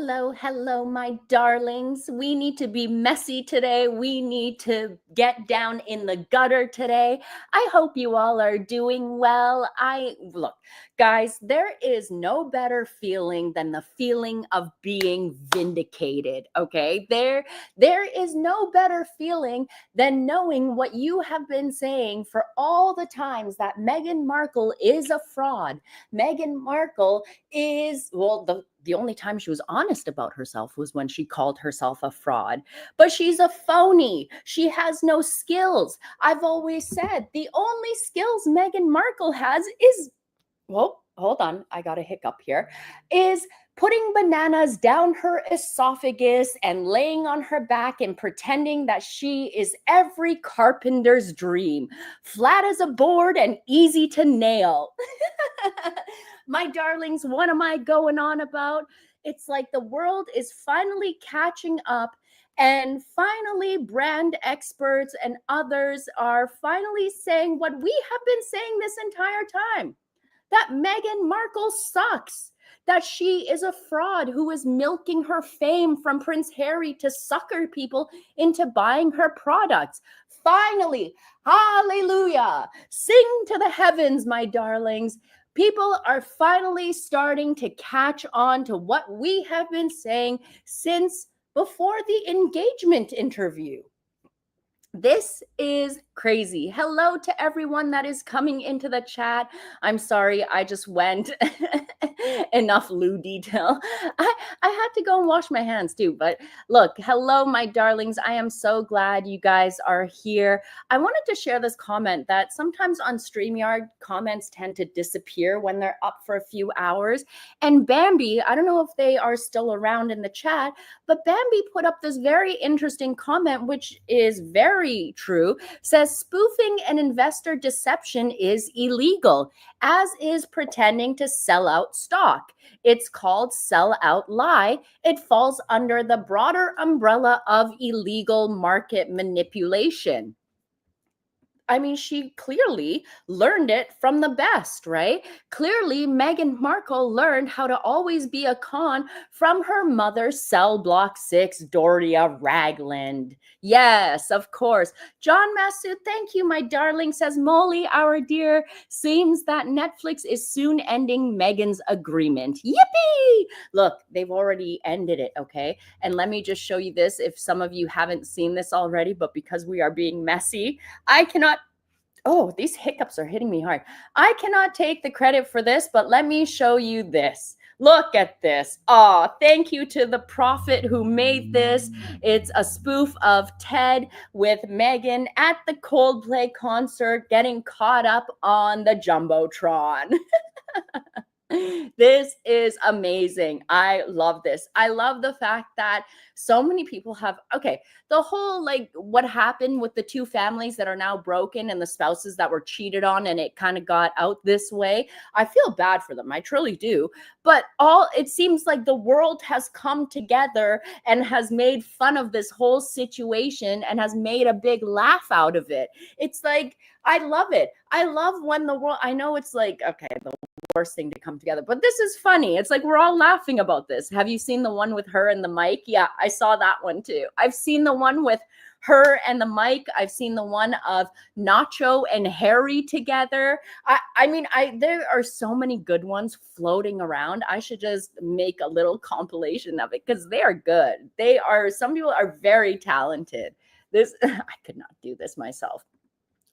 Hello, my darlings. We need to be messy today. We need to get down in the gutter today. I hope you all are doing well. Look, guys, there is no better feeling than the feeling of being vindicated, okay? There is no better feeling than knowing what you have been saying for all the times that Meghan Markle is a fraud. Meghan Markle is, well, the only time she was honest about herself was when she called herself a fraud. But she's a phony. She has no skills. I've always said the only skills Meghan Markle has is, well, hold on, I got a hiccup here, is putting bananas down her esophagus and laying on her back and pretending that she is every carpenter's dream, flat as a board and easy to nail. My darlings, what am I going on about? It's like the world is finally catching up, and finally brand experts and others are finally saying what we have been saying this entire time, that Meghan Markle sucks, that she is a fraud who is milking her fame from Prince Harry to sucker people into buying her products. Finally, hallelujah, sing to the heavens, my darlings. People are finally starting to catch on to what we have been saying since before the engagement interview. This is crazy. Hello to everyone that is coming into the chat. I'm sorry, I just went enough loo detail. I had to go and wash my hands too. But look, hello, my darlings. I am so glad you guys are here. I wanted to share this comment that sometimes on StreamYard comments tend to disappear when they're up for a few hours. And Bambi, I don't know if they are still around in the chat, but Bambi put up this very interesting comment, which is very true, says spoofing and investor deception is illegal, as is pretending to sell out stock. It's called sell out lie. It falls under the broader umbrella of illegal market manipulation. I mean, she clearly learned it from the best, right? Clearly, Meghan Markle learned how to always be a con from her mother, Cell Block 6, Doria Ragland. Yes, of course. John Masood, thank you, my darling, says Molly, our dear. Seems that Netflix is soon ending Meghan's agreement. Yippee! Look, they've already ended it, okay? And let me just show you this if some of you haven't seen this already, but because we are being messy, I cannot. Oh, these hiccups are hitting me hard. I cannot take the credit for this, but let me show you this. Look at this. Oh, thank you to the prophet who made this. It's a spoof of Ted with Meghan at the Coldplay concert getting caught up on the Jumbotron. This is amazing. I love this. I love the fact that so many people have, okay, the whole like what happened with the two families that are now broken and the spouses that were cheated on and it kind of got out this way. I feel bad for them. I truly do. But it seems like the world has come together and has made fun of this whole situation and has made a big laugh out of it. It's like, I love it. I love when the world, I know it's like, okay, the worst thing to come together, but this is funny. It's like we're all laughing about this. Have you seen the one with her and the mic? Yeah, I saw that one too. I've seen the one with her and the mic. I've seen the one of Nacho and Harry together. I mean, there are so many good ones floating around. I should just make a little compilation of it because they are good. Some people are very talented. I could not do this myself.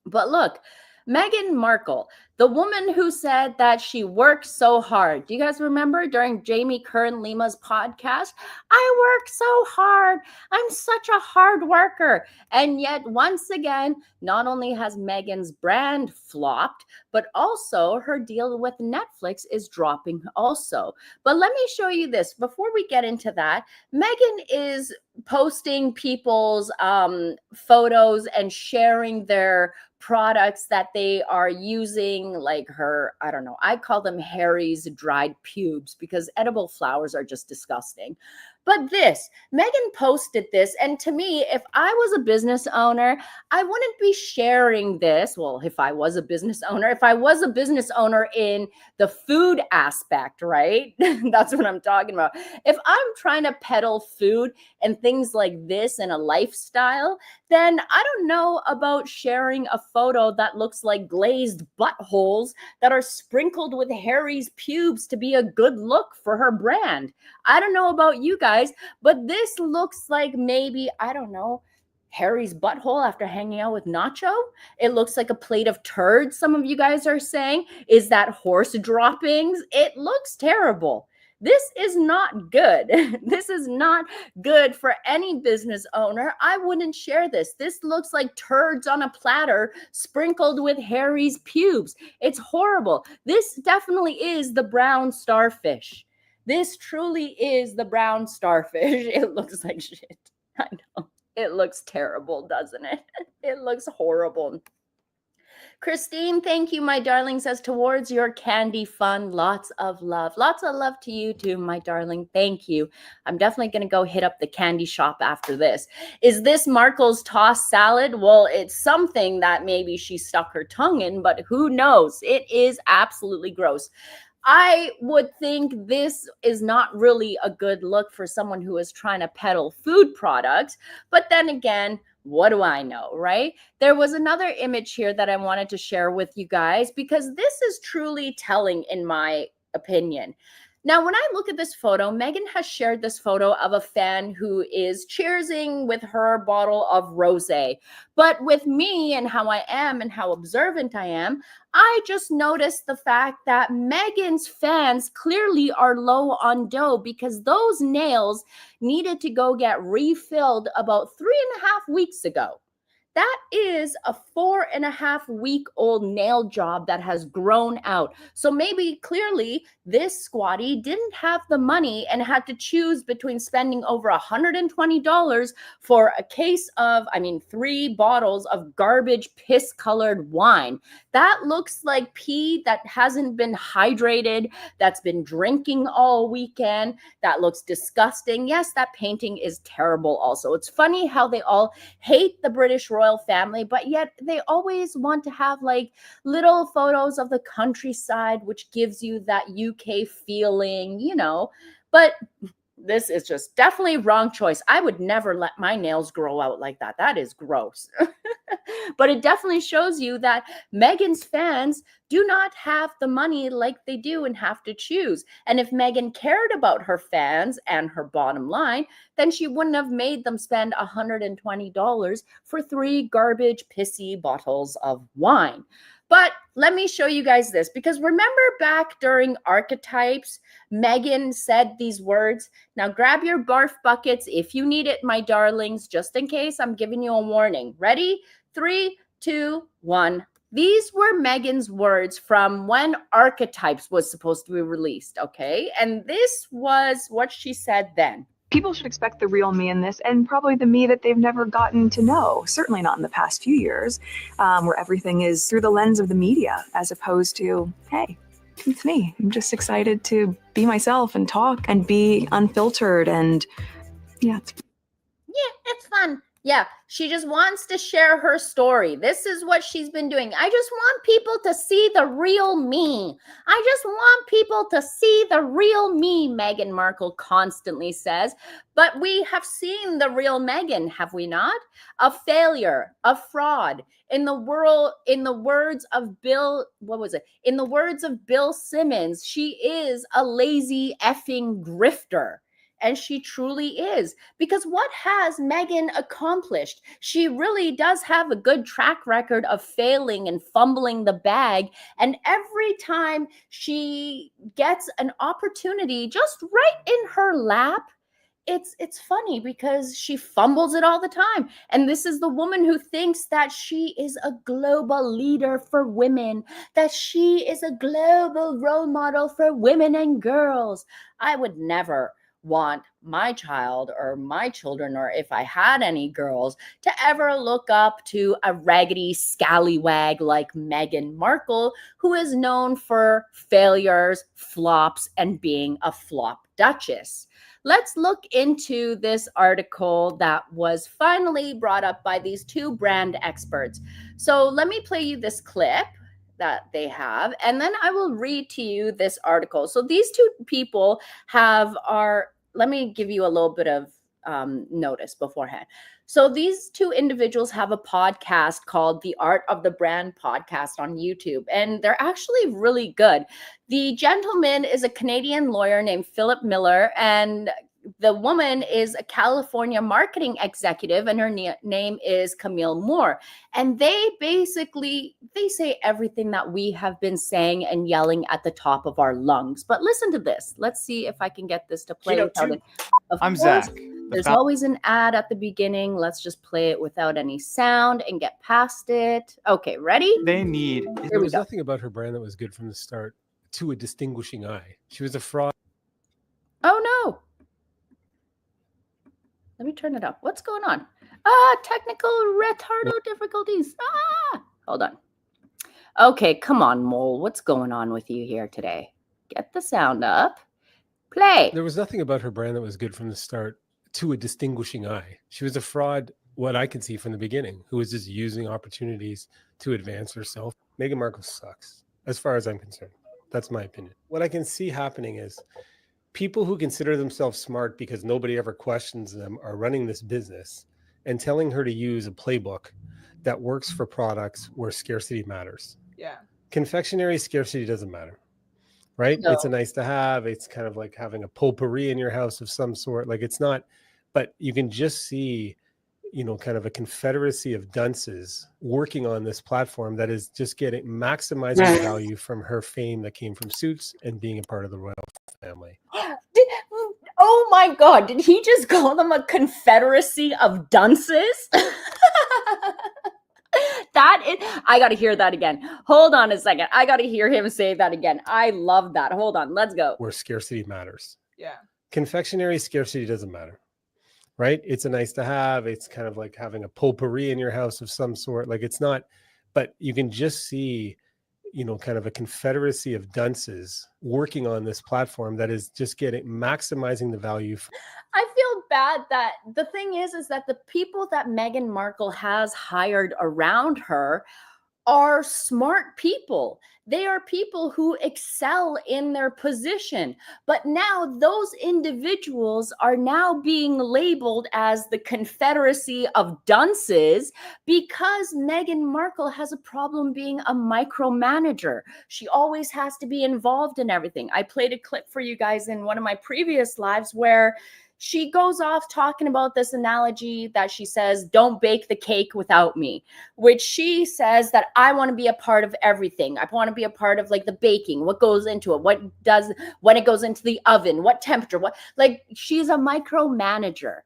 But look, Meghan Markle, the woman who said that she worked so hard. Do you guys remember during Jamie Kern Lima's podcast? I work so hard. I'm such a hard worker. And yet, once again, not only has Meghan's brand flopped, but also her deal with Netflix is dropping also. But let me show you this. Before we get into that, Meghan is posting people's photos and sharing their products that they are using, like her, I don't know, I call them Harry's dried pubes because edible flowers are just disgusting. But this, Meghan posted this. And to me, if I was a business owner, I wouldn't be sharing this. Well, if I was a business owner, in the food aspect, right? That's what I'm talking about. If I'm trying to peddle food and things like this in a lifestyle, then I don't know about sharing a photo that looks like glazed buttholes that are sprinkled with Harry's pubes to be a good look for her brand. I don't know about you guys, but this looks like maybe, I don't know, Harry's butthole after hanging out with Nacho. It looks like a plate of turds, some of you guys are saying. Is that horse droppings? It looks terrible. This is not good. This is not good for any business owner. I wouldn't share this. This looks like turds on a platter sprinkled with Harry's pubes. It's horrible. This definitely is the brown starfish. This truly is the brown starfish. It looks like shit. I know. It looks terrible, doesn't it? It looks horrible. Christine, thank you, my darling, says towards your candy fun. Lots of love. Lots of love to you too, my darling. Thank you. I'm definitely going to go hit up the candy shop after this. Is this Markle's tossed salad? Well, it's something that maybe she stuck her tongue in, but who knows? It is absolutely gross. I would think this is not really a good look for someone who is trying to peddle food products. But then again, what do I know, right? There was another image here that I wanted to share with you guys because this is truly telling in my opinion. Now, when I look at this photo, Meghan has shared this photo of a fan who is cheersing with her bottle of rosé. But with me and how I am and how observant I am, I just noticed the fact that Meghan's fans clearly are low on dough because those nails needed to go get refilled about 3.5 weeks ago. That is a 4.5-week-old nail job that has grown out. So maybe clearly this squatty didn't have the money and had to choose between spending over $120 for a case of, 3 bottles of garbage piss-colored wine. That looks like pee that hasn't been hydrated, that's been drinking all weekend. That looks disgusting. Yes, that painting is terrible also. It's funny how they all hate the British royal family, but yet they always want to have like little photos of the countryside, which gives you that UK feeling, but this is just definitely wrong choice. I would never let my nails grow out like that. That is gross. But it definitely shows you that Meghan's fans do not have the money like they do and have to choose. And if Meghan cared about her fans and her bottom line, then she wouldn't have made them spend $120 for 3 garbage, pissy bottles of wine. But let me show you guys this, because remember back during Archetypes, Meghan said these words. Now grab your barf buckets if you need it, my darlings, just in case. I'm giving you a warning. Ready? 3, 2, 1. These were Meghan's words from when Archetypes was supposed to be released, okay? And this was what she said then. People should expect the real me in this, and probably the me that they've never gotten to know, certainly not in the past few years, where everything is through the lens of the media, as opposed to, hey, it's me. I'm just excited to be myself and talk and be unfiltered, and yeah. It's fun. Yeah, she just wants to share her story. This is what she's been doing. I just want people to see the real me. I just want people to see the real me, Meghan Markle constantly says. But we have seen the real Meghan, have we not? A failure, a fraud. In the words of Bill Simmons, she is a lazy effing grifter. And she truly is. Because what has Meghan accomplished? She really does have a good track record of failing and fumbling the bag. And every time she gets an opportunity just right in her lap, it's funny because she fumbles it all the time. And this is the woman who thinks that she is a global leader for women, that she is a global role model for women and girls. I would never want my child or my children, or if I had any girls, to ever look up to a raggedy scallywag like Meghan Markle, who is known for failures, flops, and being a flop duchess. let's look into this article that was finally brought up by these two brand experts. So let me play you this clip that they have, and then I will read to you this article. So these two people let me give you a little bit of notice beforehand. So these two individuals have a podcast called The Art of the Brand Podcast on YouTube, and they're actually really good. The gentleman is a Canadian lawyer named Phillip Millar, and the woman is a California marketing executive, and her name is Camille Moore. And they say everything that we have been saying and yelling at the top of our lungs. But listen to this. Let's see if I can get this to play without it. I'm Zach. There's always an ad at the beginning. Let's just play it without any sound and get past it. Okay, ready? There was nothing about her brand that was good from the start to a distinguishing eye. She was a fraud. Oh, no. Let me turn it up. What's going on? Technical retardo difficulties. Hold on. Okay, come on, Mole. What's going on with you here today? Get the sound up. Play. There was nothing about her brand that was good from the start to a distinguishing eye. She was a fraud, what I can see from the beginning, who was just using opportunities to advance herself. Meghan Markle sucks, as far as I'm concerned. That's my opinion. What I can see happening is people who consider themselves smart because nobody ever questions them are running this business and telling her to use a playbook that works for products where scarcity matters. Yeah. Confectionery scarcity doesn't matter, right? No. It's a nice to have. It's kind of like having a potpourri in your house of some sort. Like it's not, but you can just see, kind of a confederacy of dunces working on this platform that is just maximizing the value from her fame that came from Suits and being a part of the royal family. Oh my God, did he just call them a confederacy of dunces? I got to hear that again. Hold on a second. I got to hear him say that again. I love that. Hold on. Let's go. Where scarcity matters. Yeah. Confectionery scarcity doesn't matter, right? It's a nice to have. It's kind of like having a potpourri in your house of some sort. Like it's not, but you can just see, kind of a confederacy of dunces working on this platform that is just maximizing the value. I feel bad that the thing is that the people that Meghan Markle has hired around her are smart people. They are people who excel in their position. But now those individuals are now being labeled as the Confederacy of Dunces because Meghan Markle has a problem being a micromanager. She always has to be involved in everything. I played a clip for you guys in one of my previous lives where she goes off talking about this analogy that she says, don't bake the cake without me, which she says that I want to be a part of everything. I want to be a part of like the baking, what goes into it, when it goes into the oven, what temperature, she's a micromanager.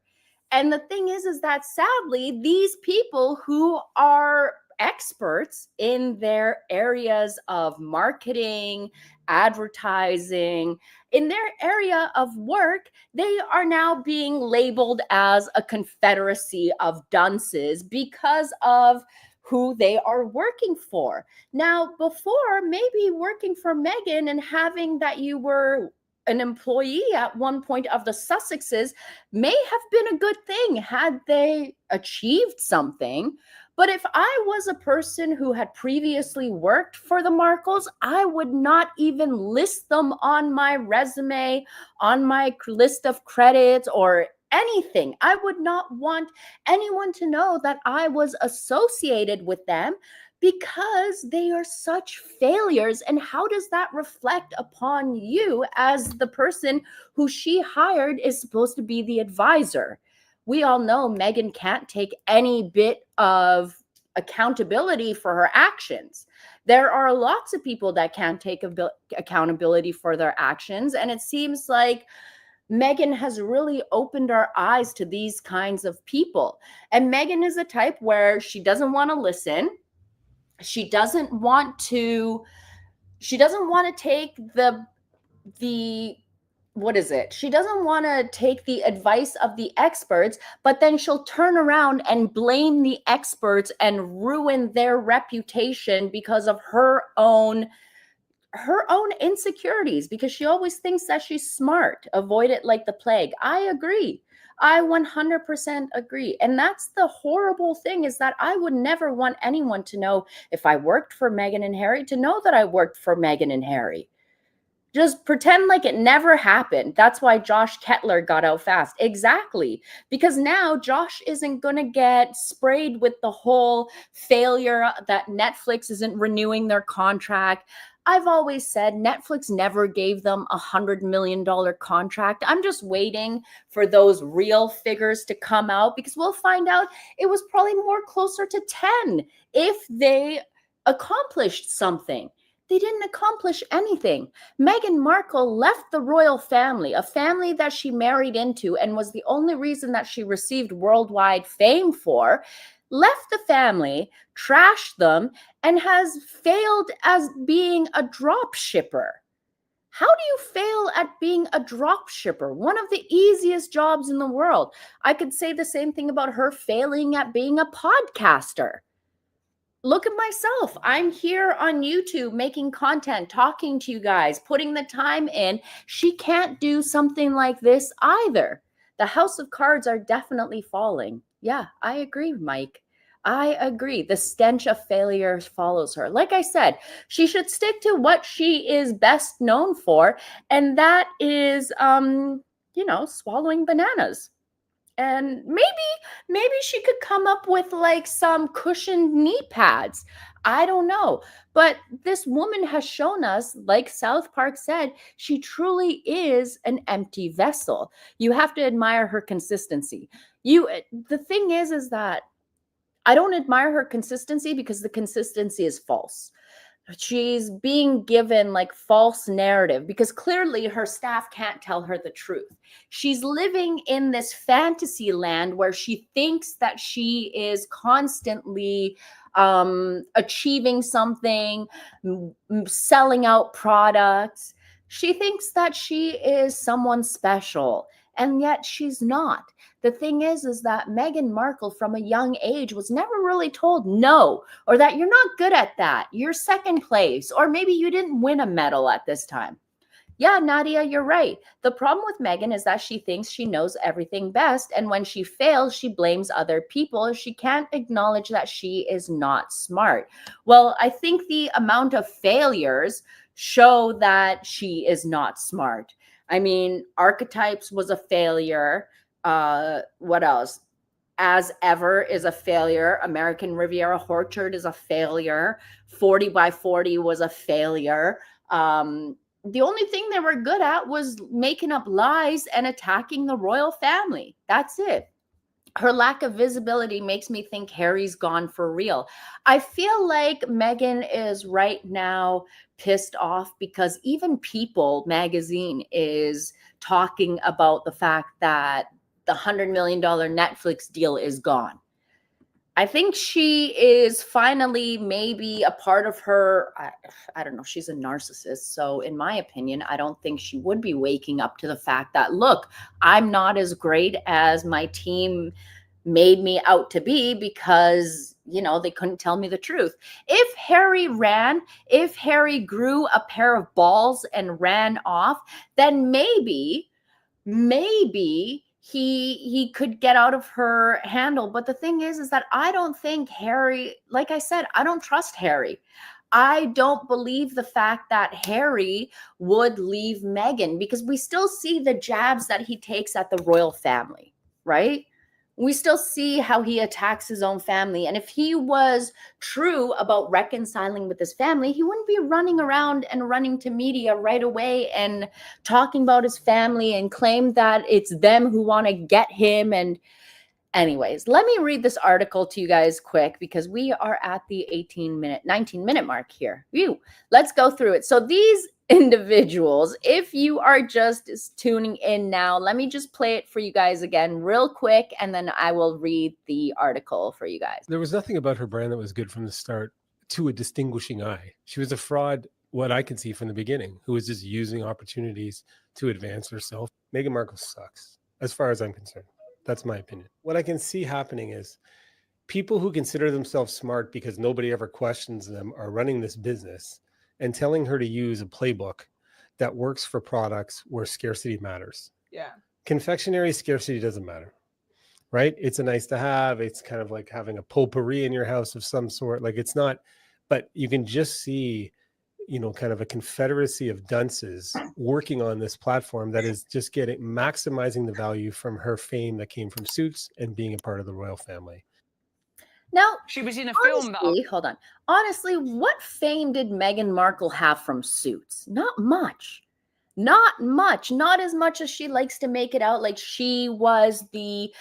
And the thing is that sadly, these people who are experts in their areas of marketing, advertising, in their area of work, they are now being labeled as a confederacy of dunces because of who they are working for. Now, before, maybe working for Meghan and having that you were an employee at one point of the Sussexes may have been a good thing had they achieved something. But if I was a person who had previously worked for the Markles, I would not even list them on my resume, on my list of credits or anything. I would not want anyone to know that I was associated with them because they are such failures. And how does that reflect upon you as the person who she hired is supposed to be the advisor? We all know Meghan can't take any bit of accountability for her actions. There are lots of people that can't take accountability for their actions. And it seems like Meghan has really opened our eyes to these kinds of people. And Meghan is a type where she doesn't want to listen. She doesn't want to take she doesn't want to take the advice of the experts, but then she'll turn around and blame the experts and ruin their reputation because of her own her own insecurities because she always thinks that she's smart. Avoid it like the plague. I agree. I 100% agree. And that's the horrible thing, is that I would never want anyone to know, if I worked for Meghan and Harry, to know that I worked for Meghan and Harry. Just pretend like it never happened. That's why Josh Kettler got out fast. Exactly. Because now Josh isn't going to get sprayed with the whole failure that Netflix isn't renewing their contract. I've always said Netflix never gave them $100 million contract. I'm just waiting for those real figures to come out, because we'll find out it was probably more closer to 10 if they accomplished something. They didn't accomplish anything. Meghan Markle left the royal family, a family that she married into and was the only reason that she received worldwide fame for, left the family, trashed them, and has failed as being a drop shipper. How do you fail at being a drop shipper? One of the easiest jobs in the world. I could say the same thing about her failing at being a podcaster. Look at myself. I'm here on YouTube making content, talking to you guys, putting the time in. She can't do something like this either. The house of cards are definitely falling. Yeah, I agree, Mike. I agree. The stench of failure follows her. Like I said, she should stick to what she is best known for, and that is, swallowing bananas. And maybe she could come up with like some cushioned knee pads. I don't know. But this woman has shown us, like South Park said, she truly is an empty vessel. You have to admire her consistency. The thing is that I don't admire her consistency because the consistency is false. She's being given like false narrative because clearly her staff can't tell her the truth. She's living in this fantasy land where she thinks that she is constantly achieving something, selling out products. She thinks that she is someone special, and yet she's not. The thing is that Meghan Markle from a young age was never really told no, or that you're not good at that. You're second place, or maybe you didn't win a medal at this time. Yeah, Nadia, you're right. The problem with Meghan is that she thinks she knows everything best, and when she fails, she blames other people. She can't acknowledge that she is not smart. Well, I think the amount of failures show that she is not smart. I mean, Archetypes was a failure. What else? As Ever is a failure. American Riviera Orchard is a failure. 40 by 40 was a failure. The only thing they were good at was making up lies and attacking the royal family. That's it. Her lack of visibility makes me think Harry's gone for real. I feel like Meghan is right now pissed off because even People magazine is talking about the fact that the $100 million Netflix deal is gone. I think she is finally maybe a part of her. I don't know. She's a narcissist. So in my opinion, I don't think she would be waking up to the fact that, look, I'm not as great as my team made me out to be because, they couldn't tell me the truth. If Harry grew a pair of balls and ran off, then maybe he could get out of her handle. But the thing is that I don't think Harry, like I said, I don't trust Harry. I don't believe the fact that Harry would leave Meghan, because we still see the jabs that he takes at the royal family, right? We still see how he attacks his own family. And if he was true about reconciling with his family, he wouldn't be running around and running to media right away and talking about his family and claim that it's them who want to get him. And anyways, let me read this article to you guys quick because we are at the 19 minute mark here. Let's go through it. So these individuals, if you are just tuning in now, let me just play it for you guys again real quick, and then I will read the article for you guys. There was nothing about her brand that was good from the start to a distinguishing eye. She was a fraud, what I can see from the beginning, who was just using opportunities to advance herself. Meghan Markle sucks, as far as I'm concerned. That's my opinion. What I can see happening is people who consider themselves smart because nobody ever questions them are running this business and telling her to use a playbook that works for products where scarcity matters. Yeah. Confectionery scarcity doesn't matter, right? It's a nice to have. It's kind of like having a potpourri in your house of some sort. Like it's not, but you can just see, you know, kind of a confederacy of dunces working on this platform that is just maximizing the value from her fame that came from Suits and being a part of the royal family. Now, She was in a honestly, film though. hold on. Honestly, what fame did Meghan Markle have from Suits? Not much. Not much. Not as much as she likes to make it out like she was the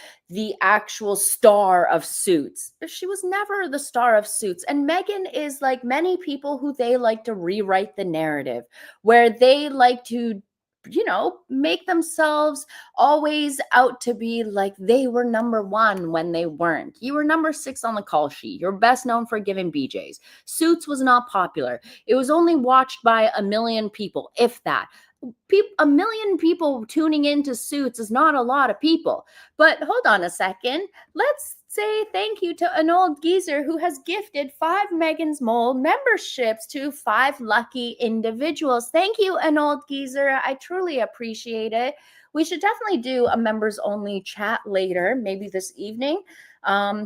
actual star of Suits. She was never the star of Suits. And Meghan is like many people who they like to rewrite the narrative, where they like to, you know, make themselves always out to be like they were number one when they weren't. You were number 6 on the call sheet. You're best known for giving BJs. Suits was not popular. It was only watched by 1 million people, if that. 1 million people tuning into Suits is not a lot of people. But hold on a second. Let's say thank you to an old geezer who has gifted 5 MeghansMole memberships to 5 lucky individuals. Thank you, an old geezer. I truly appreciate it. We should definitely do a members only chat later, maybe this evening.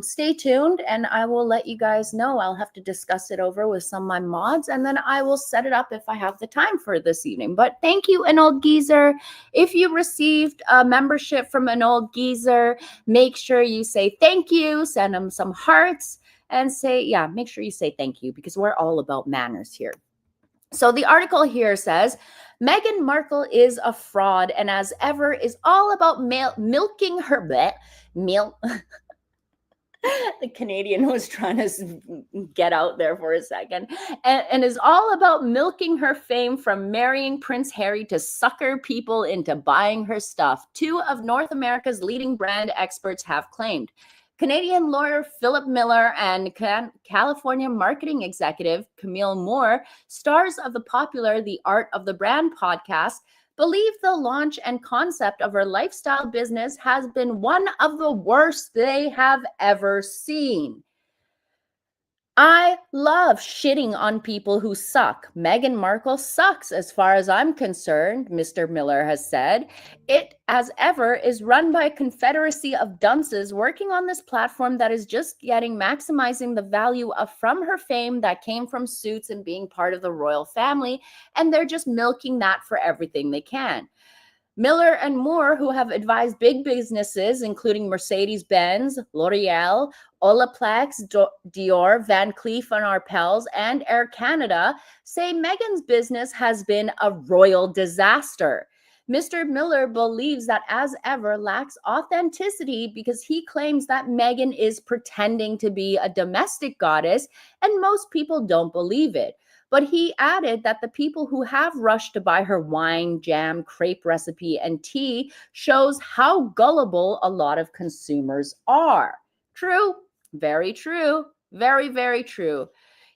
Stay tuned and I will let you guys know. I'll have to discuss it over with some of my mods and then I will set it up if I have the time for this evening. But thank you, an old geezer. If you received a membership from an old geezer, make sure you say thank you, send them some hearts and say, yeah, make sure you say thank you because we're all about manners here. So the article here says, Meghan Markle is a fraud and as ever is all about milking her milk. The Canadian was trying to get out there for a second and is all about milking her fame from marrying Prince Harry to sucker people into buying her stuff. 2 of North America's leading brand experts have claimed. Canadian lawyer Phillip Millar and California marketing executive Camille Moore, stars of the popular The Art of the Brand podcast, believe the launch and concept of her lifestyle business has been one of the worst they have ever seen. I love shitting on people who suck. Meghan Markle sucks as far as I'm concerned, Mr. Miller has said. It, as ever, is run by a confederacy of dunces working on this platform that is just maximizing the value from her fame that came from Suits and being part of the royal family, and they're just milking that for everything they can. Miller and Moore, who have advised big businesses, including Mercedes-Benz, L'Oreal, Olaplex, Dior, Van Cleef & Arpels, and Air Canada, say Meghan's business has been a royal disaster. Mr. Miller believes that as ever lacks authenticity because he claims that Meghan is pretending to be a domestic goddess, and most people don't believe it. But he added that the people who have rushed to buy her wine, jam, crepe recipe, and tea shows how gullible a lot of consumers are. True, very true, very, very true.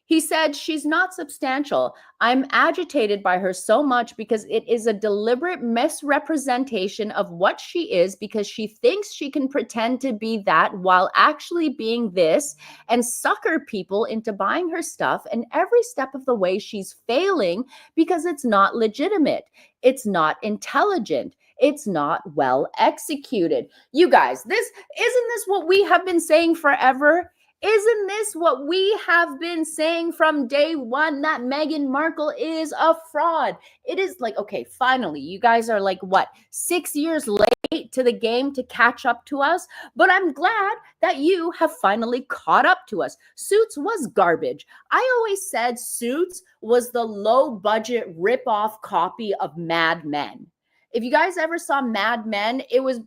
He said, she's not substantial. I'm agitated by her so much because it is a deliberate misrepresentation of what she is because she thinks she can pretend to be that while actually being this and sucker people into buying her stuff. And every step of the way she's failing because it's not legitimate. It's not intelligent. It's not well executed. You guys, isn't this what we have been saying forever? Isn't this what we have been saying from day one, that Meghan Markle is a fraud? It is like, okay, finally, you guys are like, what, 6 years late to the game to catch up to us? But I'm glad that you have finally caught up to us. Suits was garbage. I always said Suits was the low-budget rip-off copy of Mad Men. If you guys ever saw Mad Men, it was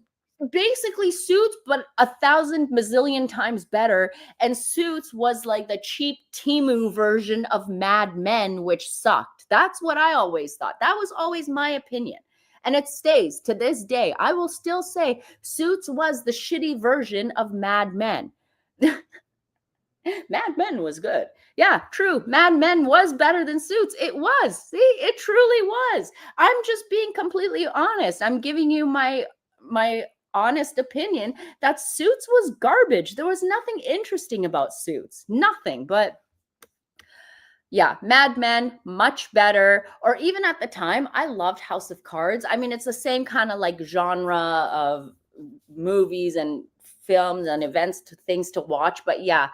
basically Suits, but 1,000 mazillion times better. And Suits was like the cheap Temu version of Mad Men, which sucked. That's what I always thought. That was always my opinion. And it stays to this day. I will still say Suits was the shitty version of Mad Men. Mad Men was good. Yeah, true. Mad Men was better than Suits. It was. See, it truly was. I'm just being completely honest. I'm giving you my honest opinion that Suits was garbage. There was nothing interesting about Suits. Nothing. But Yeah, Mad Men, much better. Or even at the time, I loved House of Cards. I mean, it's the same kind of like genre of movies and films and events to things to watch. But yeah,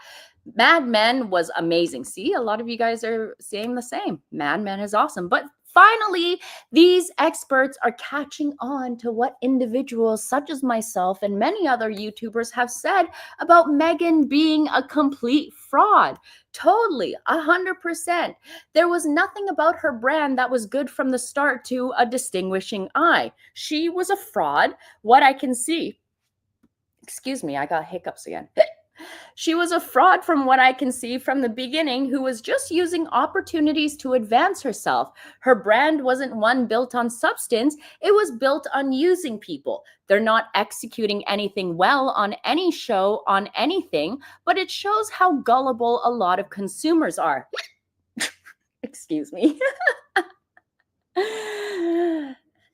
Mad Men was amazing. See, a lot of you guys are saying the same. Mad Men is awesome. But finally, these experts are catching on to what individuals such as myself and many other YouTubers have said about Meghan being a complete fraud. Totally, 100%. There was nothing about her brand that was good from the start to a distinguishing eye. She was a fraud, what I can see. Excuse me, I got hiccups again. She was a fraud from what I can see from the beginning, who was just using opportunities to advance herself. Her brand wasn't one built on substance, it was built on using people. They're not executing anything well on any show, on anything, but it shows how gullible a lot of consumers are. Excuse me.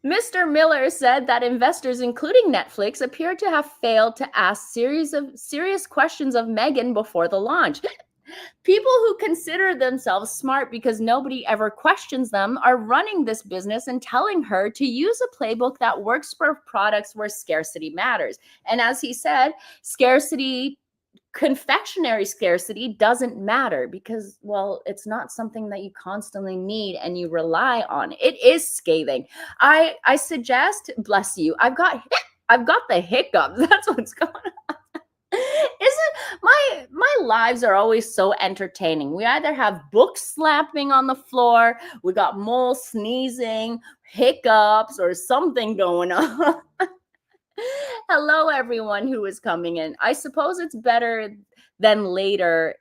Mr. Miller said that investors, including Netflix, appear to have failed to ask serious questions of Meghan before the launch. People who consider themselves smart because nobody ever questions them are running this business and telling her to use a playbook that works for products where scarcity matters. And as he said, confectionery scarcity doesn't matter because, well, it's not something that you constantly need and you rely on. It is scathing. I suggest, bless you, I've got the hiccups. That's what's going on. Isn't my lives are always so entertaining. We either have books slapping on the floor, we got Mole sneezing, hiccups, or something going on. Hello, everyone who is coming in. I suppose it's better than later.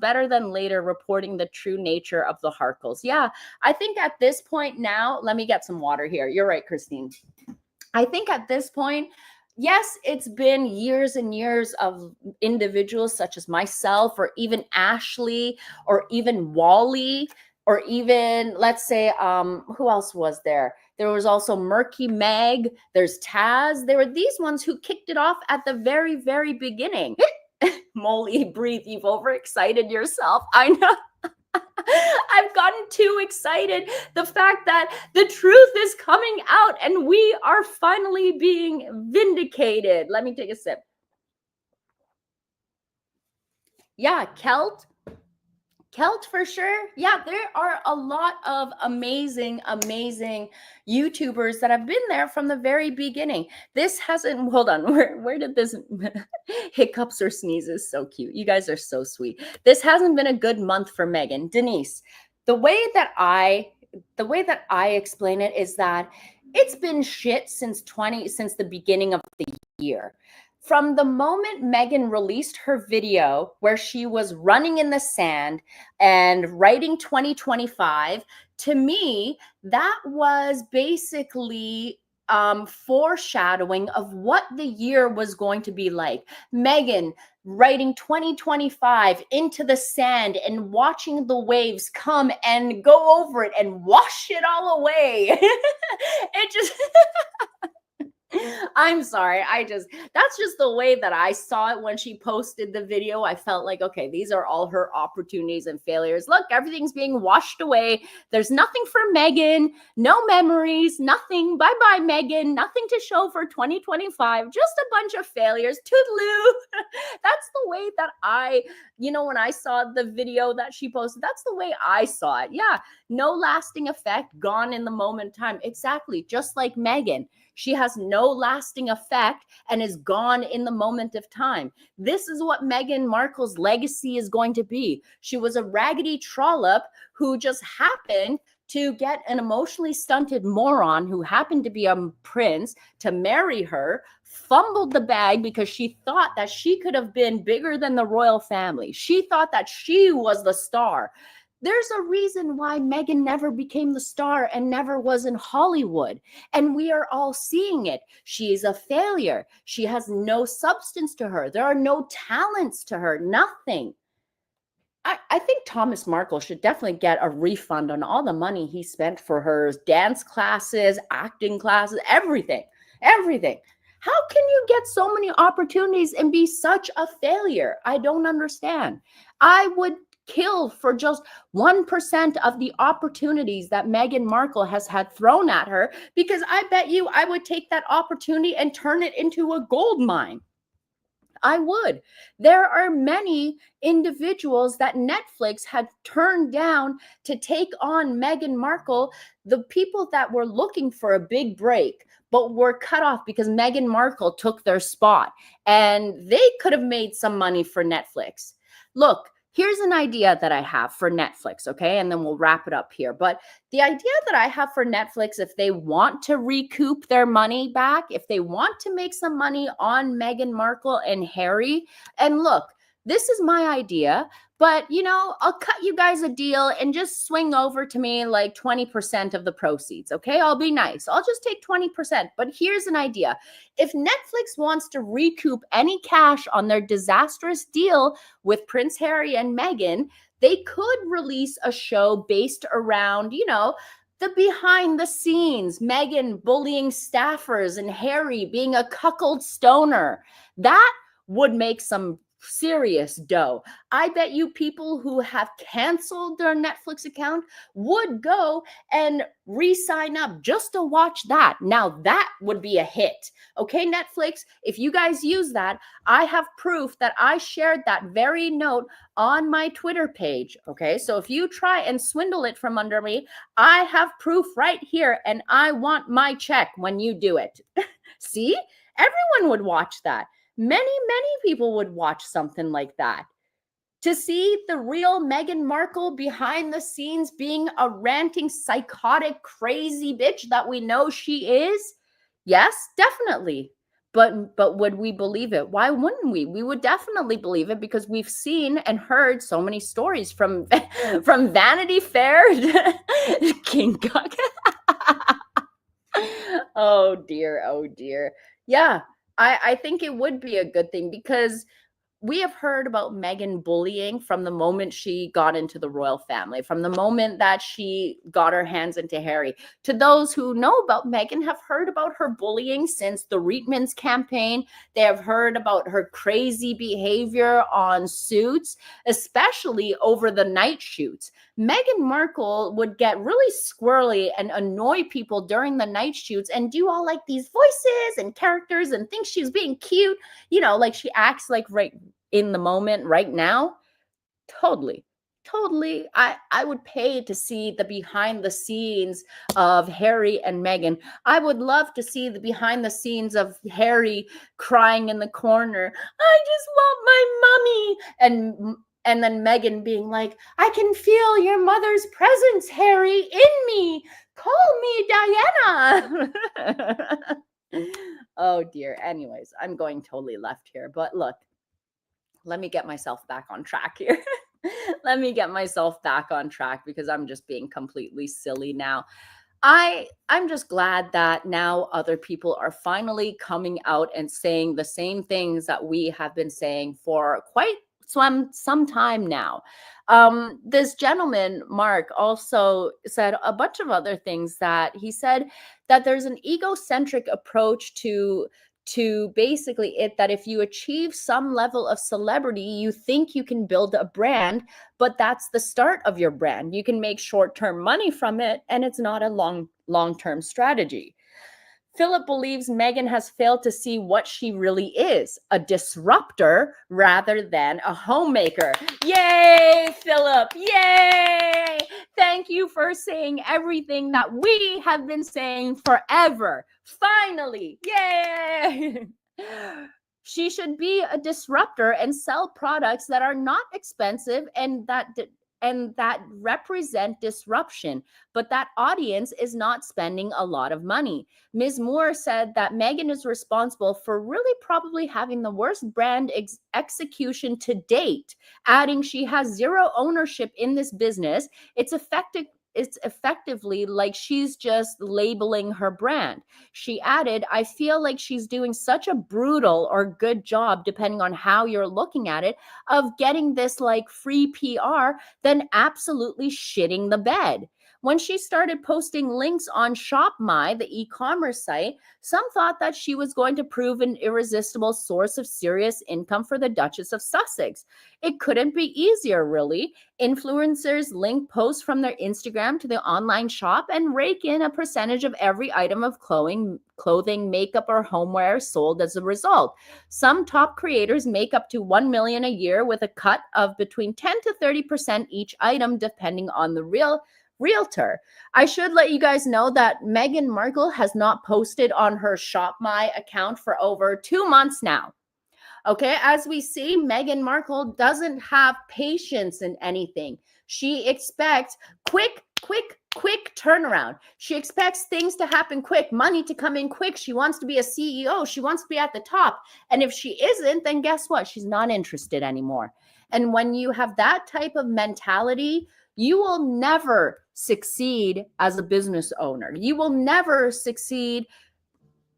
Better than later reporting the true nature of the Markles. Yeah, I think at this point now, let me get some water here. You're right, Christine. I think at this point, yes, it's been years and years of individuals such as myself, or even Ashley, or even Wally, or even, let's say, who else was there? There was also Murky Meg. There's Taz. There were these ones who kicked it off at the very, very beginning. Molly, breathe. You've overexcited yourself. I know. I've gotten too excited. The fact that the truth is coming out and we are finally being vindicated. Let me take a sip. Yeah, Kelt for sure. Yeah, there are a lot of amazing YouTubers that have been there from the very beginning. This hasn't, hold on, where did this hiccups or sneezes? So cute. You guys are so sweet. This hasn't been a good month for Meghan. Denise, the way that I explain it is that it's been shit since the beginning of the year. From the moment Meghan released her video where she was running in the sand and writing 2025, to me, that was basically foreshadowing of what the year was going to be like. Meghan writing 2025 into the sand and watching the waves come and go over it and wash it all away. It just... I'm sorry. That's just the way that I saw it when she posted the video. I felt like, okay, these are all her opportunities and failures. Look, everything's being washed away. There's nothing for Meghan, no memories, nothing. Bye-bye, Meghan. Nothing to show for 2025. Just a bunch of failures. Toodaloo. That's the way that when I saw the video that she posted, that's the way I saw it. Yeah, no lasting effect, gone in the moment in time. Exactly, just like Meghan. She has no lasting effect and is gone in the moment of time. This is what Meghan Markle's legacy is going to be. She was a raggedy trollop who just happened to get an emotionally stunted moron who happened to be a prince to marry her, fumbled the bag because she thought that she could have been bigger than the royal family. She thought that she was the star. There's a reason why Meghan never became the star and never was in Hollywood. And we are all seeing it. She is a failure. She has no substance to her. There are no talents to her, nothing. I think Thomas Markle should definitely get a refund on all the money he spent for her dance classes, acting classes, everything. How can you get so many opportunities and be such a failure? I don't understand. I would killed for just 1% of the opportunities that Meghan Markle has had thrown at her, because I bet you I would take that opportunity and turn it into a gold mine. I would. There are many individuals that Netflix had turned down to take on Meghan Markle, the people that were looking for a big break, but were cut off because Meghan Markle took their spot, and they could have made some money for Netflix. Look, here's an idea that I have for Netflix, okay? And then we'll wrap it up here. But the idea that I have for Netflix, if they want to recoup their money back, if they want to make some money on Meghan Markle and Harry, and look, this is my idea, but I'll cut you guys a deal and just swing over to me like 20% of the proceeds, okay? I'll be nice. I'll just take 20%. But here's an idea. If Netflix wants to recoup any cash on their disastrous deal with Prince Harry and Meghan, they could release a show based around, the behind the scenes, Meghan bullying staffers and Harry being a cuckold stoner. That would make some serious dough. I bet you people who have canceled their Netflix account would go and re-sign up just to watch that. Now that would be a hit. Okay, Netflix, if you guys use that, I have proof that I shared that very note on my Twitter page. Okay, so if you try and swindle it from under me, I have proof right here, and I want my check when you do it. See, everyone would watch that. Many people would watch something like that. To see the real Meghan Markle behind the scenes being a ranting, psychotic, crazy bitch that we know she is? Yes, definitely. But would we believe it? Why wouldn't we? We would definitely believe it, because we've seen and heard so many stories from Vanity Fair to King Kong. Oh dear. Yeah. I think it would be a good thing, because we have heard about Meghan bullying from the moment she got into the royal family, from the moment that she got her hands into Harry. To those who know about Meghan, have heard about her bullying since the Reitmans campaign. They have heard about her crazy behavior on Suits, especially over the night shoots. Meghan Markle would get really squirrely and annoy people during the night shoots and do all like these voices and characters and think she's being cute, like she acts like right in the moment right now. Totally. I would pay to see the behind the scenes of Harry and Meghan. I would love to see the behind the scenes of Harry crying in the corner. I just want my mommy. And then Meghan being like, I can feel your mother's presence, Harry, in me. Call me Diana. Oh dear. Anyways, I'm going totally left here. But look, let me get myself back on track here. Let me get myself back on track, because I'm just being completely silly now. I'm just glad that now other people are finally coming out and saying the same things that we have been saying for quite some time now. This gentleman, Mark, also said a bunch of other things. That he said that there's an egocentric approach to basically it, that if you achieve some level of celebrity, you think you can build a brand, but that's the start of your brand. You can make short-term money from it, and it's not a long-term strategy. Phillip believes Meghan has failed to see what she really is, a disruptor rather than a homemaker. Yay, Phillip! Yay! Thank you for saying everything that we have been saying forever. Finally, yay! She should be a disruptor and sell products that are not expensive and that represent disruption, but that audience is not spending a lot of money. Ms. Moore said that Meghan is responsible for really probably having the worst brand execution to date, adding she has zero ownership in this business. It's effectively like she's just labeling her brand. She added, I feel like she's doing such a brutal or good job, depending on how you're looking at it, of getting this like free PR, than absolutely shitting the bed. When she started posting links on ShopMy, the e-commerce site, some thought that she was going to prove an irresistible source of serious income for the Duchess of Sussex. It couldn't be easier, really. Influencers link posts from their Instagram to the online shop and rake in a percentage of every item of clothing, makeup, or homeware sold as a result. Some top creators make up to $1 million a year with a cut of between 10 to 30% each item, depending on the realtor. I should let you guys know that Meghan Markle has not posted on her ShopMy account for over 2 months now. Okay, as we see, Meghan Markle doesn't have patience in anything. She expects quick turnaround. She expects things to happen quick, money to come in quick. She wants to be a CEO. She wants to be at the top. And if she isn't, then guess what? She's not interested anymore. And when you have that type of mentality, you will never succeed as a business owner. You will never succeed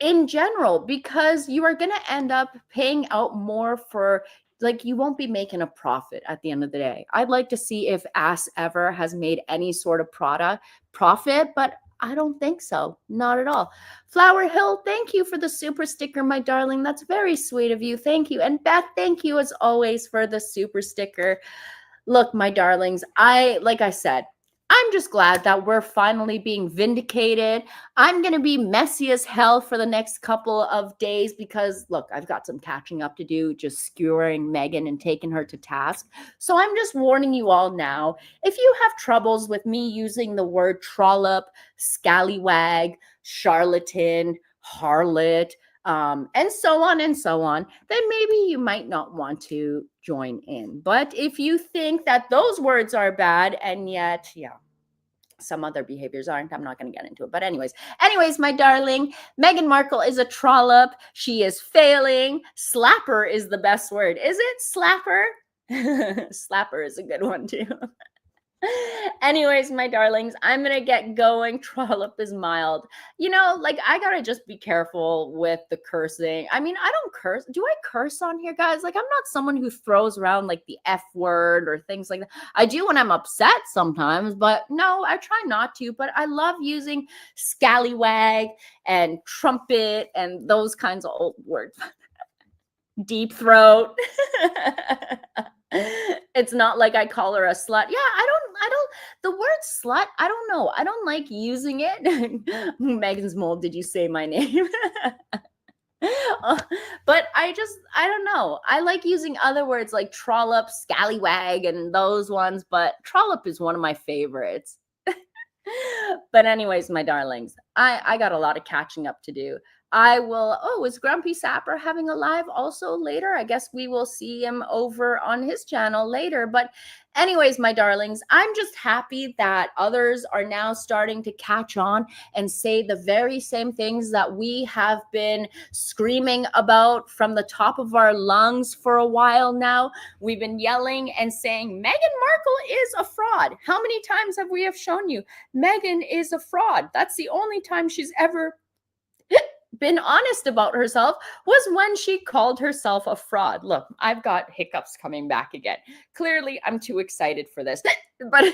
in general, because you are going to end up paying out more for, like, you won't be making a profit at the end of the day. I'd like to see if Ask Ever has made any sort of profit, but I don't think so. Not at all. Flower Hill, thank you for the super sticker, my darling. That's very sweet of you. Thank you. And Beth, thank you as always for the super sticker. Look, my darlings, like I said, I'm just glad that we're finally being vindicated. I'm going to be messy as hell for the next couple of days because, look, I've got some catching up to do, just skewering Meghan and taking her to task. So I'm just warning you all now. If you have troubles with me using the word trollop, scallywag, charlatan, harlot, and so on, then maybe you might not want to join in. But if you think that those words are bad, and yet, some other behaviors aren't, I'm not going to get into it. But anyways, my darling, Meghan Markle is a trollop. She is failing. Slapper is the best word. Is it slapper? Slapper is a good one too. Anyways, my darlings, I'm gonna get going. Trollop is mild. Like, I gotta just be careful with the cursing. I mean, I don't curse. Do I curse on here, guys? Like, I'm not someone who throws around like the F word or things like that. I do when I'm upset sometimes, but no, I try not to. But I love using scallywag and trumpet and those kinds of old words. Deep throat. It's not like I call her a slut. Yeah, I don't the word slut, I don't know. I don't like using it. MeghansMole, did you say my name? But I don't know. I like using other words like trollop, scallywag, and those ones, but trollop is one of my favorites. But anyways, my darlings, I got a lot of catching up to do. Is Grumpy Sapper having a live also later? I guess we will see him over on his channel later. But anyways, my darlings, I'm just happy that others are now starting to catch on and say the very same things that we have been screaming about from the top of our lungs for a while now. We've been yelling and saying, Meghan Markle is a fraud. How many times have we shown you? Meghan is a fraud. That's the only time she's ever been honest about herself, was when she called herself a fraud. Look, I've got hiccups coming back again. Clearly, I'm too excited for this. But I'm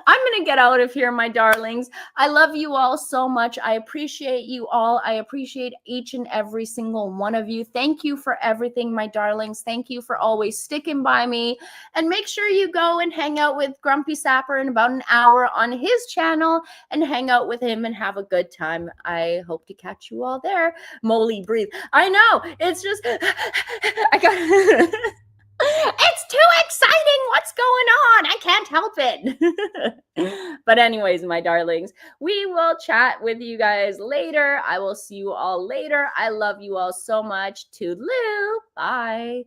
going to get out of here, my darlings. I love you all so much. I appreciate you all. I appreciate each and every single one of you. Thank you for everything, my darlings. Thank you for always sticking by me. And make sure you go and hang out with Grumpy Sapper in about an hour on his channel and hang out with him and have a good time. I hope to catch you all there. Molly, breathe. I know. It's just, I got... It's too exciting. What's going on? I can't help it. But anyways, my darlings, we will chat with you guys later. I will see you all later. I love you all so much. Toodaloo. Bye.